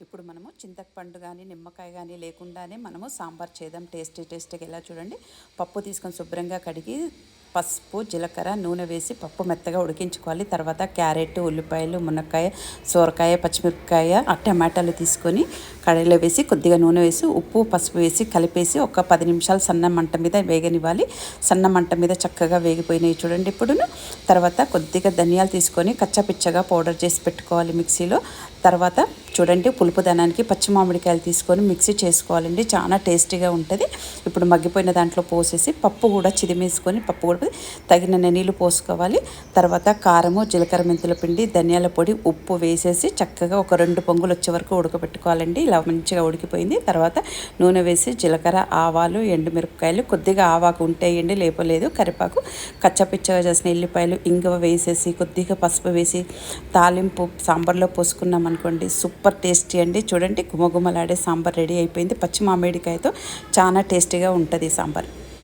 ఇప్పుడు మనము చింతపండు కానీ నిమ్మకాయ కానీ లేకుండానే మనము సాంబార్ చేద్దాం. టేస్టీగా ఎలా చూడండి. పప్పు తీసుకొని శుభ్రంగా కడిగి పసుపు జీలకర్ర నూనె వేసి పప్పు మెత్తగా ఉడికించుకోవాలి. తర్వాత క్యారెట్ ఉల్లిపాయలు మునక్కాయ సోరకాయ పచ్చిమిరపకాయ టమాటాలు తీసుకొని కడాయిలో వేసి కొద్దిగా నూనె వేసి ఉప్పు పసుపు వేసి కలిపేసి ఒక 10 నిమిషాలు సన్న మంట మీద వేగనివ్వాలి. సన్న మంట మీద చక్కగా వేగిపోయినాయి చూడండి. ఇప్పుడును తర్వాత కొద్దిగా ధనియాలు తీసుకొని కచ్చాపిచ్చగా పౌడర్ చేసి పెట్టుకోవాలి మిక్సీలో. తర్వాత చూడండి పులుపు దనానికి పచ్చి మామిడికాయలు తీసుకొని మిక్సీ చేసుకోవాలండి. చాలా టేస్టీగా ఉంటుంది. ఇప్పుడు మగ్గిపోయిన దాంట్లో పోసేసి పప్పు కూడా చిదిమేసుకొని పప్పు కూడా తగిన నీళ్ళు పోసుకోవాలి. తర్వాత కారము జీలకర్ర మెంతుల పిండి ధనియాల పొడి ఉప్పు వేసేసి చక్కగా ఒక 2 పొంగులు వచ్చే వరకు ఉడకబెట్టుకోవాలండి. ఇలా మంచిగా ఉడికిపోయింది. తర్వాత నూనె వేసి జీలకర్ర ఆవాలు ఎండుమిరపకాయలు కొద్దిగా ఆవాకు ఉంటే వేయండి లేపలేదు కరివేపాకు కచ్చపిచ్చగా చేసిన ఎల్లిపాయలు ఇంగువ వేసేసి కొద్దిగా పసుపు వేసి తాలింపు సాంబార్లో పోసుకున్నాం అనుకోండి సూపర్ టేస్టీ అండి. చూడండి గుమగుమలాడే సాంబార్ రెడీ అయిపోయింది. పచ్చి మామిడికాయతో చాలా టేస్టీగా ఉంటుంది సాంబార్.